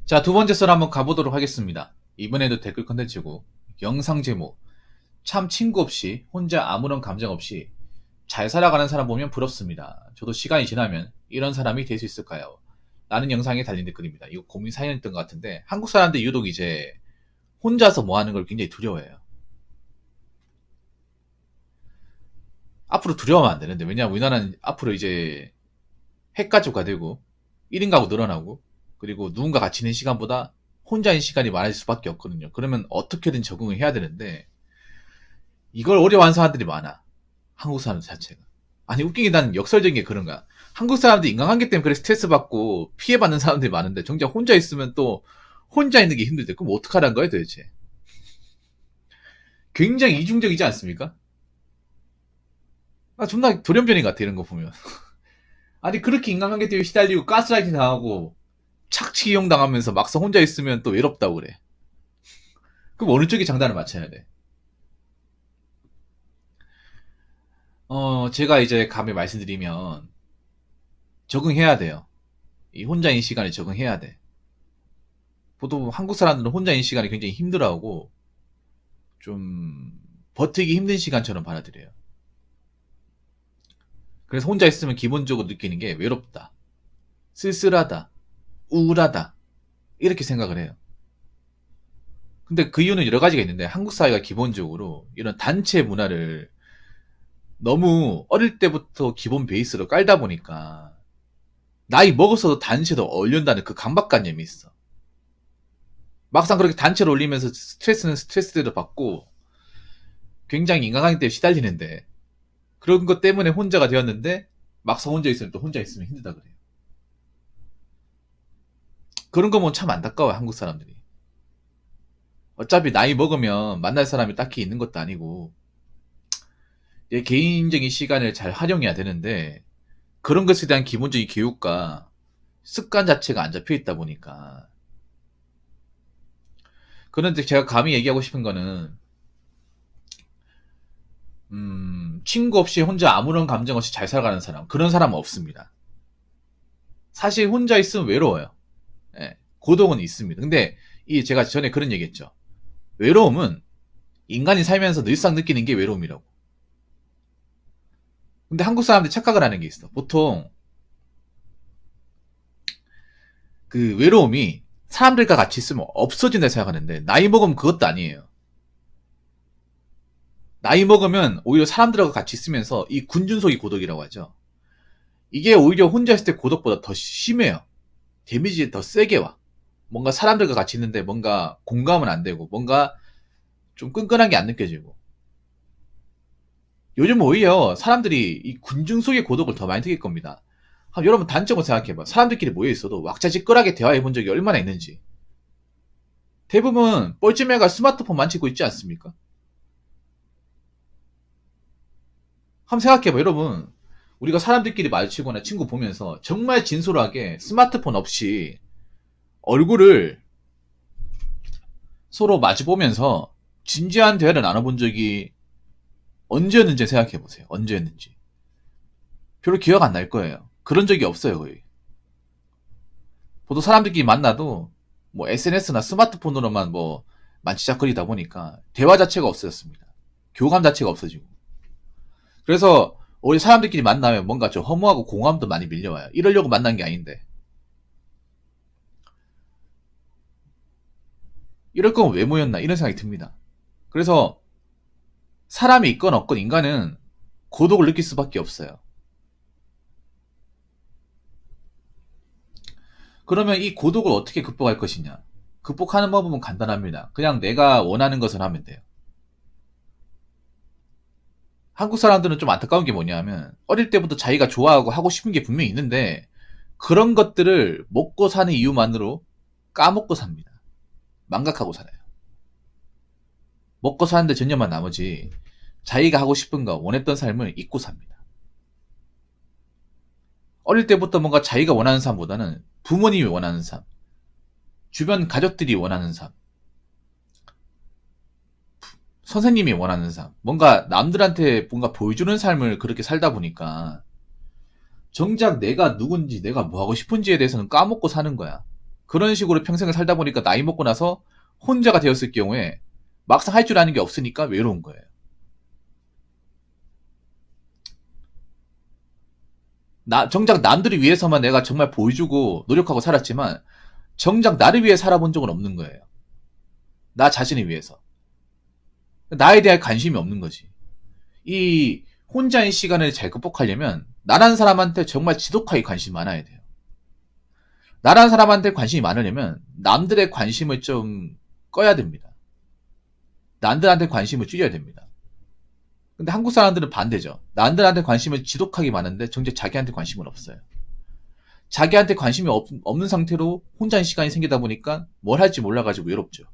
자, 두 번째 썰 한번 가보도록 하겠습니다. 이번에도 댓글 컨텐츠고, 영상 제목. 참 친구 없이, 혼자 아무런 감정 없이 잘 살아가는 사람 보면 부럽습니다. 저도 시간이 지나면 이런 사람이 될 수 있을까요? 라는 영상에 달린 댓글입니다. 이거 고민 사연이었던 것 같은데, 한국 사람들 유독 이제 혼자서 뭐 하는 걸 굉장히 두려워해요. 앞으로 두려워하면 안 되는데, 왜냐면 우리나라는 앞으로 이제 핵가족화 되고, 1인 가구 늘어나고, 그리고 누군가 같이 있는 시간보다 혼자인 시간이 많아질 수밖에 없거든요. 그러면 어떻게든 적응을 해야 되는데, 이걸 어려워하는 사람들이 많아. 한국 사람들 자체가. 아니, 웃긴 게 나는 역설적인 게 그런 거야. 한국 사람들이 인간관계 때문에 그래 스트레스 받고 피해받는 사람들이 많은데, 정작 혼자 있으면 또 혼자 있는 게 힘들대. 그럼 어떡하라는 거야, 도대체? 굉장히 이중적이지 않습니까? 아, 존나 돌연변이 같아, 이런 거 보면. 아니, 그렇게 인간관계 때문에 시달리고 가스라이팅 당하고 착취 이용 당하면서 막상 혼자 있으면 또 외롭다고 그래. 그럼 어느 쪽이 장단을 맞춰야 돼? 제가 이제 감히 말씀드리면 적응해야 돼요. 이 혼자인 시간에 적응해야 돼. 보통 한국 사람들은 혼자인 시간이 굉장히 힘들어하고 좀 버티기 힘든 시간처럼 받아들여요. 그래서 혼자 있으면 기본적으로 느끼는 게 외롭다, 쓸쓸하다, 우울하다 이렇게 생각을 해요. 근데 그 이유는 여러 가지가 있는데 한국 사회가 기본적으로 이런 단체 문화를 너무 어릴 때부터 기본 베이스로 깔다 보니까 나이 먹어서도 단체도 어울린다는 그 강박관념이 있어. 막상 그렇게 단체로 올리면서 스트레스는 스트레스대로 받고 굉장히 인간관계 때문에 시달리는데 그런 것 때문에 혼자가 되었는데 막상 혼자 있으면 또 혼자 있으면 힘들다 그래요. 그런 거 보면 참 안타까워요, 한국 사람들이. 어차피 나이 먹으면 만날 사람이 딱히 있는 것도 아니고 내 개인적인 시간을 잘 활용해야 되는데 그런 것에 대한 기본적인 교육과 습관 자체가 안 잡혀 있다 보니까. 그런데 제가 감히 얘기하고 싶은 거는 친구 없이 혼자 아무런 감정 없이 잘 살아가는 사람, 그런 사람은 없습니다. 사실 혼자 있으면 외로워요. 예, 고독은 있습니다. 근데 이 제가 전에 그런 얘기했죠. 외로움은 인간이 살면서 늘상 느끼는 게 외로움이라고. 근데 한국 사람들이 착각을 하는 게 있어. 보통 그 외로움이 사람들과 같이 있으면 없어진다 생각하는데 나이 먹으면 그것도 아니에요. 나이 먹으면 오히려 사람들하고 같이 있으면서 이 군중속이 고독이라고 하죠. 이게 오히려 혼자 있을 때 고독보다 더 심해요. 데미지 더 세게 와. 뭔가 사람들과 같이 있는데 뭔가 공감은 안 되고 뭔가 좀 끈끈한 게 안 느껴지고. 요즘 오히려 사람들이 이 군중 속의 고독을 더 많이 느낄 겁니다. 여러분 단점을 생각해봐. 사람들끼리 모여 있어도 왁자지껄하게 대화해 본 적이 얼마나 있는지. 대부분 뻘쭘해가 스마트폰 만지고 있지 않습니까? 한번 생각해봐, 여러분. 우리가 사람들끼리 마주치거나 친구 보면서 정말 진솔하게 스마트폰 없이 얼굴을 서로 마주보면서 진지한 대화를 나눠본 적이 언제였는지 생각해보세요. 언제였는지. 별로 기억 안 날 거예요. 그런 적이 없어요, 거의. 보통 사람들끼리 만나도 뭐 SNS나 스마트폰으로만 뭐 만지작거리다 보니까 대화 자체가 없어졌습니다. 교감 자체가 없어지고. 그래서 우리 사람들끼리 만나면 뭔가 좀 허무하고 공허함도 많이 밀려와요. 이러려고 만난 게 아닌데. 이럴 거면 왜 모였나 이런 생각이 듭니다. 그래서 사람이 있건 없건 인간은 고독을 느낄 수밖에 없어요. 그러면 이 고독을 어떻게 극복할 것이냐? 극복하는 방법은 간단합니다. 그냥 내가 원하는 것을 하면 돼요. 한국 사람들은 좀 안타까운 게 뭐냐면 어릴 때부터 자기가 좋아하고 하고 싶은 게 분명히 있는데 그런 것들을 먹고 사는 이유만으로 까먹고 삽니다. 망각하고 살아요. 먹고 사는데 전념한 나머지 자기가 하고 싶은 거 원했던 삶을 잊고 삽니다. 어릴 때부터 뭔가 자기가 원하는 삶보다는 부모님이 원하는 삶, 주변 가족들이 원하는 삶, 선생님이 원하는 삶, 뭔가 남들한테 뭔가 보여주는 삶을 그렇게 살다 보니까 정작 내가 누군지, 내가 뭐 하고 싶은지에 대해서는 까먹고 사는 거야. 그런 식으로 평생을 살다 보니까 나이 먹고 나서 혼자가 되었을 경우에 막상 할 줄 아는 게 없으니까 외로운 거예요. 정작 남들을 위해서만 내가 정말 보여주고 노력하고 살았지만 정작 나를 위해 살아본 적은 없는 거예요. 나 자신을 위해서. 나에 대한 관심이 없는 거지. 이 혼자인 시간을 잘 극복하려면 나라는 사람한테 정말 지독하게 관심이 많아야 돼요. 나라는 사람한테 관심이 많으려면 남들의 관심을 좀 꺼야 됩니다. 남들한테 관심을 줄여야 됩니다. 근데 한국 사람들은 반대죠. 남들한테 관심을 지독하게 많은데 정작 자기한테 관심은 없어요. 자기한테 관심이 없는 상태로 혼자인 시간이 생기다 보니까 뭘 할지 몰라가지고 외롭죠.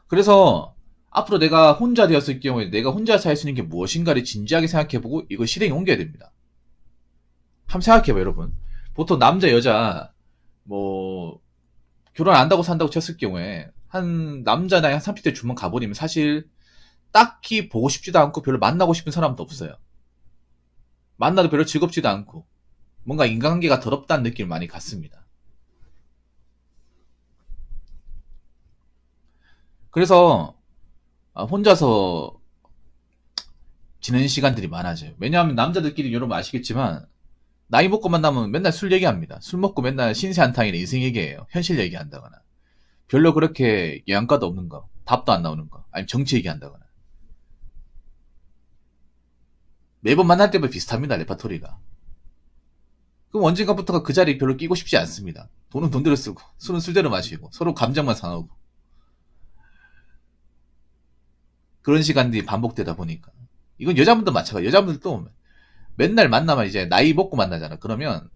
그래서 앞으로 내가 혼자 되었을 경우에 내가 혼자서 할 수 있는 게 무엇인가를 진지하게 생각해보고 이걸 실행에 옮겨야 됩니다. 한번 생각해봐요, 여러분. 보통 남자, 여자, 뭐, 결혼 안 한다고 산다고 쳤을 경우에, 한 남자 나이 한 30대 중반 가버리면 사실 딱히 보고 싶지도 않고 별로 만나고 싶은 사람도 없어요. 만나도 별로 즐겁지도 않고, 뭔가 인간관계가 더럽다는 느낌을 많이 갖습니다. 그래서, 혼자서 지내는 시간들이 많아져요. 왜냐하면 남자들끼리 여러분 아시겠지만, 나이 먹고 만나면 맨날 술 얘기합니다. 술 먹고 맨날 신세 한탕이나 인생 얘기해요. 현실 얘기한다거나. 별로 그렇게 영양가도 없는 거. 답도 안 나오는 거. 아니면 정치 얘기한다거나. 매번 만날 때마다 비슷합니다. 레파토리가. 그럼 언젠가부터가 그 자리에 별로 끼고 싶지 않습니다. 돈은 돈대로 쓰고 술은 술대로 마시고 서로 감정만 상하고 그런 시간들이 반복되다 보니까 이건 여자분도 마찬가지예요. 여자분들도 맨날 만나면 이제 나이 먹고 만나잖아. 그러면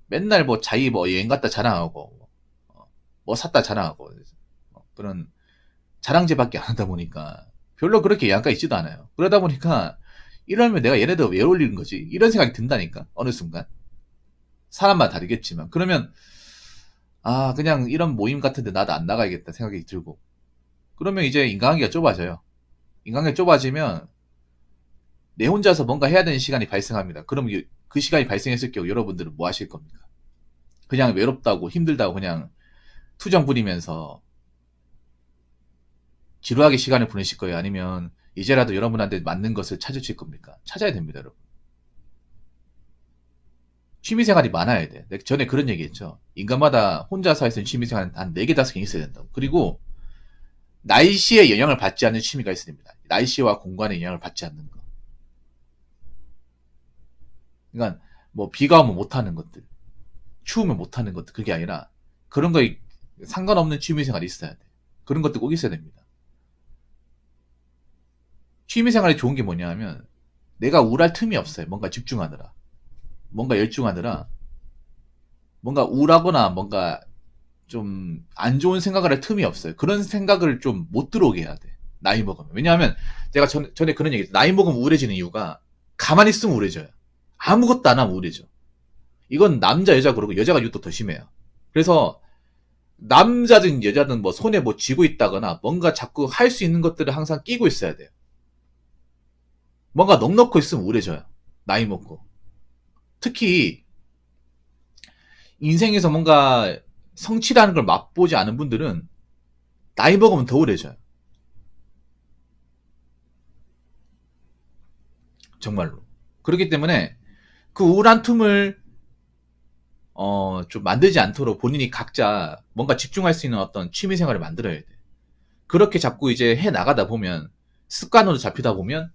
맨날 뭐 자기 뭐 여행 갔다 자랑하고 뭐 샀다 자랑하고 그런 자랑제밖에 안 하다 보니까 별로 그렇게 영양가 있지도 않아요. 그러다 보니까 이러면 내가 얘네들 왜 어울리는 거지? 이런 생각이 든다니까. 어느 순간 사람마다 다르겠지만 그러면 그냥 이런 모임 같은데 나도 안 나가야겠다 생각이 들고 그러면 이제 인간관계가 좁아져요. 인간관계가 좁아지면 내 혼자서 뭔가 해야 되는 시간이 발생합니다. 그럼 그 시간이 발생했을 경우 여러분들은 뭐 하실 겁니까? 그냥 외롭다고 힘들다고 그냥 투정 부리면서 지루하게 시간을 보내실 거예요? 아니면 이제라도 여러분한테 맞는 것을 찾으실 겁니까? 찾아야 됩니다, 여러분. 취미생활이 많아야 돼. 내가 전에 그런 얘기 했죠. 인간마다 혼자서 할 수 있는 취미생활은 한 4개, 5개 있어야 된다고. 그리고 날씨에 영향을 받지 않는 취미가 있어야 됩니다. 날씨와 공간에 영향을 받지 않는 거. 그러니까 뭐 비가 오면 못하는 것들, 추우면 못하는 것들, 그게 아니라 그런 거에 상관없는 취미생활이 있어야 돼. 그런 것도 꼭 있어야 됩니다. 취미생활이 좋은 게 뭐냐 하면 내가 우울할 틈이 없어요. 뭔가 집중하느라. 뭔가 열중하느라 뭔가 우울하거나 뭔가 좀 안 좋은 생각을 할 틈이 없어요. 그런 생각을 좀 못 들어오게 해야 돼. 나이 먹으면. 왜냐하면 제가 전에 그런 얘기 했어요. 나이 먹으면 우울해지는 이유가 가만히 있으면 우울해져요. 아무것도 안 하면 우울해져. 이건 남자 여자 그러고 여자가 유독 더 심해요. 그래서 남자든 여자든 뭐 손에 뭐 쥐고 있다거나 뭔가 자꾸 할 수 있는 것들을 항상 끼고 있어야 돼요. 뭔가 넉넉히 있으면 우울해져요. 나이 먹고. 특히 인생에서 뭔가 성취라는 걸 맛보지 않은 분들은 나이 먹으면 더 우울해져요. 정말로. 그렇기 때문에 그 우울한 틈을 좀 만들지 않도록 본인이 각자 뭔가 집중할 수 있는 어떤 취미생활을 만들어야 돼. 그렇게 자꾸 이제 해 나가다 보면 습관으로 잡히다 보면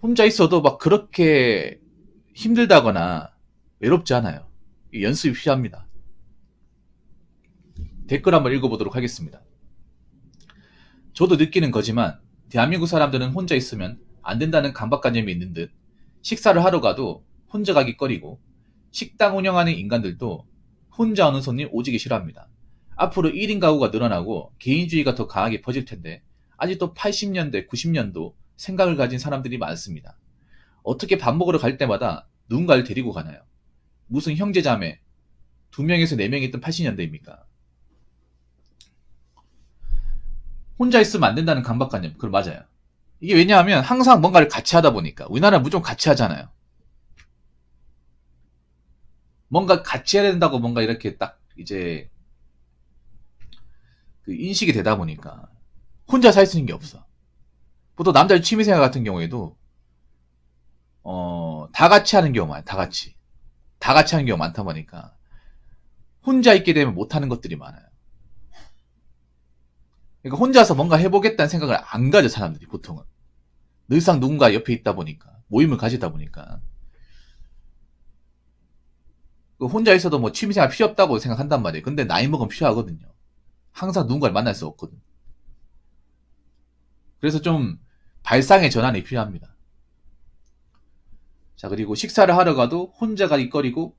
혼자 있어도 막 그렇게 힘들다거나 외롭지 않아요. 연습이 필요합니다. 댓글 한번 읽어보도록 하겠습니다. 저도 느끼는 거지만 대한민국 사람들은 혼자 있으면 안 된다는 강박관념이 있는 듯 식사를 하러 가도 혼자 가기 꺼리고 식당 운영하는 인간들도 혼자 오는 손님 오지기 싫어합니다. 앞으로 1인 가구가 늘어나고 개인주의가 더 강하게 퍼질 텐데 아직도 80년대, 90년도 생각을 가진 사람들이 많습니다. 어떻게 밥 먹으러 갈 때마다 누군가를 데리고 가나요? 무슨 형제자매 2명에서 4명이 있던 80년대입니까? 혼자 있으면 안 된다는 강박관념. 그건 맞아요. 이게 왜냐하면 항상 뭔가를 같이 하다 보니까 우리나라는 무조건 같이 하잖아요. 뭔가 같이 해야 된다고 뭔가 이렇게 딱 이제 그 인식이 되다 보니까 혼자 살 수 있는 게 없어. 보통 남자 취미생활 같은 경우에도 다 같이 하는 경우 많아요. 다 같이 하는 경우 많다 보니까 혼자 있게 되면 못하는 것들이 많아요. 그러니까 혼자서 뭔가 해보겠다는 생각을 안 가져, 사람들이 보통은. 늘상 누군가 옆에 있다 보니까, 모임을 가지다 보니까. 혼자 있어도 뭐 취미생활 필요 없다고 생각한단 말이에요. 근데 나이 먹으면 필요하거든요. 항상 누군가를 만날 수 없거든. 그래서 좀 발상의 전환이 필요합니다. 자, 그리고 식사를 하러 가도 혼자 가기꺼리고,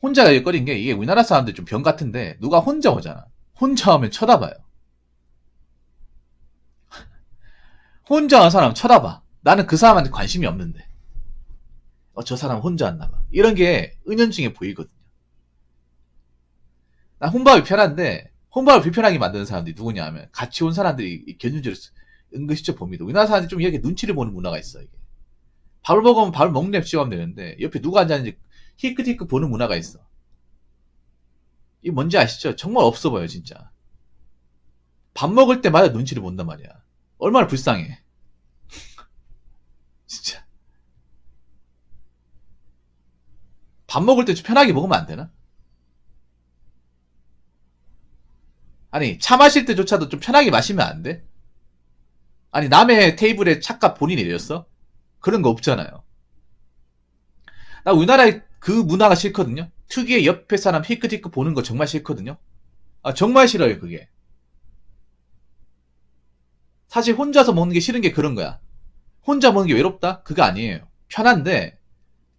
혼자 가기꺼린 게 이게 우리나라 사람들 좀 병 같은데, 누가 혼자 오잖아. 혼자 오면 쳐다봐요. 혼자 온 사람 쳐다봐. 나는 그 사람한테 관심이 없는데. 저 사람 혼자 왔나 봐. 이런 게 은연중에 보이거든요. 난 혼밥이 편한데, 혼밥을 불편하게 만드는 사람들이 누구냐 하면, 같이 온 사람들이 견준지를 은근슬쩍 봅니다. 우리나라 사람들이 좀 이렇게 눈치를 보는 문화가 있어, 이게. 밥을 먹으면 밥을 먹는 데 집중하면 되는데, 옆에 누가 앉았는지 히끗히끗 보는 문화가 있어. 이게 뭔지 아시죠? 정말 없어 보여, 진짜. 밥 먹을 때마다 눈치를 본단 말이야. 얼마나 불쌍해. 진짜. 밥 먹을 때 좀 편하게 먹으면 안 되나? 아니, 차 마실 때조차도 좀 편하게 마시면 안 돼? 아니, 남의 테이블에 차값 본인이 내렸어? 그런 거 없잖아요. 나 우리나라의 그 문화가 싫거든요. 특유의 옆에 사람 히끗히끗 보는 거 정말 싫거든요. 정말 싫어요, 그게. 사실 혼자서 먹는 게 싫은 게 그런 거야. 혼자 먹는 게 외롭다? 그거 아니에요. 편한데,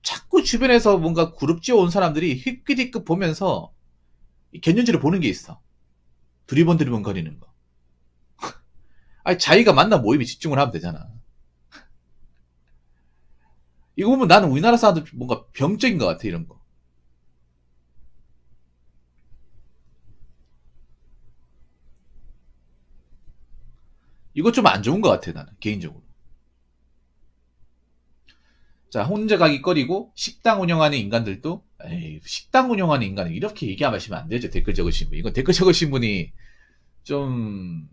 자꾸 주변에서 뭔가 그룹지어 온 사람들이 히끗히끗 보면서 견눈질을 보는 게 있어. 두리번 거리는 거. 아니, 자기가 만난 모임에 집중을 하면 되잖아. 이거 보면 나는 우리나라 사람들 뭔가 병적인 것 같아, 이런 거. 이거 좀 안 좋은 것 같아, 나는, 개인적으로. 자, 혼자 가기 꺼리고, 식당 운영하는 인간들도, 에이, 식당 운영하는 인간은 이렇게 얘기하시면 안 되죠, 댓글 적으신 분. 이건 댓글 적으신 분이 좀,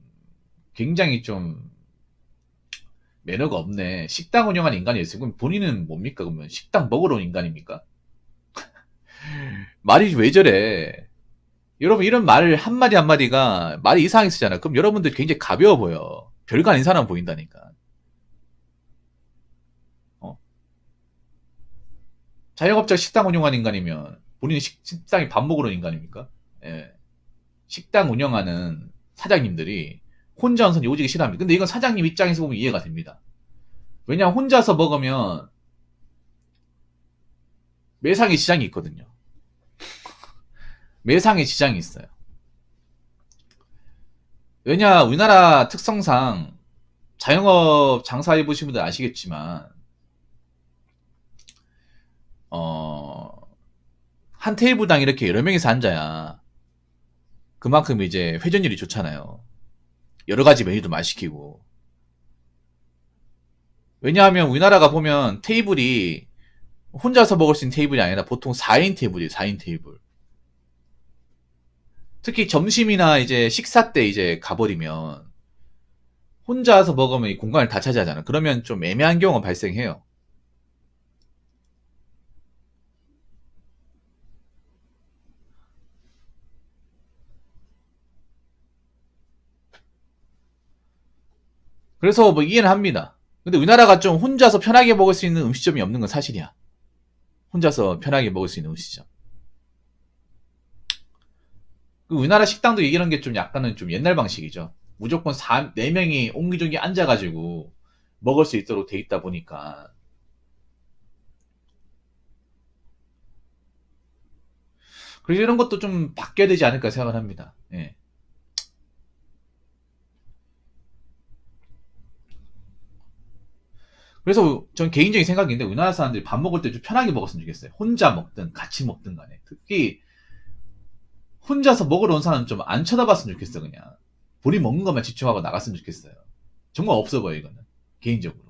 굉장히 좀, 매너가 없네. 식당 운영하는 인간이었어요. 그럼 본인은 뭡니까? 그러면 식당 먹으러 온 인간입니까? 말이 왜 저래? 여러분, 이런 말 한마디 한마디가 말이 이상하게 쓰잖아. 그럼 여러분들 굉장히 가벼워 보여. 별거 아닌 사람 보인다니까. 어? 자영업자 식당 운영하는 인간이면 본인이 식당에 밥 먹으러 온 인간입니까? 예. 식당 운영하는 사장님들이 혼자 온선이 오지기 싫어합니다. 근데 이건 사장님 입장에서 보면 이해가 됩니다. 왜냐하면 혼자서 먹으면 매상의 지장이 있거든요. 매상의 지장이 있어요. 왜냐, 우리나라 특성상 자영업 장사해보신 분들 아시겠지만, 한 테이블당 이렇게 여러 명이서 앉아야 그만큼 이제 회전율이 좋잖아요. 여러 가지 메뉴도 많이 시키고. 왜냐하면 우리나라가 보면 테이블이 혼자서 먹을 수 있는 테이블이 아니라 보통 4인 테이블이에요, 4인 테이블. 특히 점심이나 이제 식사 때 이제 가버리면 혼자서 먹으면 이 공간을 다 차지하잖아. 그러면 좀 애매한 경우가 발생해요. 그래서 뭐 이해는 합니다. 근데 우리나라가 좀 혼자서 편하게 먹을 수 있는 음식점이 없는 건 사실이야. 혼자서 편하게 먹을 수 있는 음식점. 우리나라 식당도 이런 게 좀 약간은 좀 옛날 방식이죠. 무조건 4명이 옹기종기 앉아가지고 먹을 수 있도록 돼 있다 보니까. 그래서 이런 것도 좀 바뀌어야 되지 않을까 생각을 합니다. 예. 그래서 전 개인적인 생각인데 우리나라 사람들이 밥 먹을 때 좀 편하게 먹었으면 좋겠어요. 혼자 먹든 같이 먹든 간에. 특히 혼자서 먹으러 온 사람은 좀 안 쳐다봤으면 좋겠어, 그냥. 본인 먹는 것만 집중하고 나갔으면 좋겠어요. 정말 없어 보여, 이거는. 개인적으로.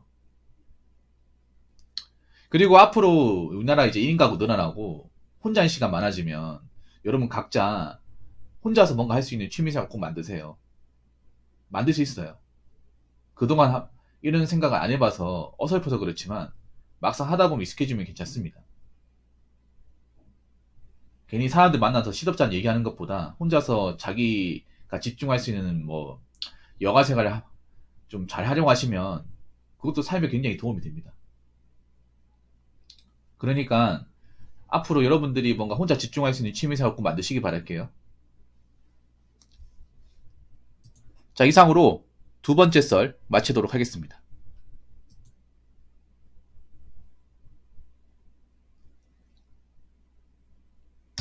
그리고 앞으로 우리나라 이제 1인 가구 늘어나고 혼자인 시간 많아지면 여러분 각자 혼자서 뭔가 할 수 있는 취미생활 꼭 만드세요. 만들 수 있어요. 그동안 이런 생각을 안 해봐서 어설퍼서 그렇지만 막상 하다 보면 익숙해지면 괜찮습니다. 괜히 사람들 만나서 시덥잖은 얘기하는 것보다 혼자서 자기가 집중할 수 있는 뭐 여가 생활을 좀 잘 활용하시면 그것도 삶에 굉장히 도움이 됩니다. 그러니까 앞으로 여러분들이 뭔가 혼자 집중할 수 있는 취미생활 꼭 만드시기 바랄게요. 자, 이상으로 두 번째 썰 마치도록 하겠습니다.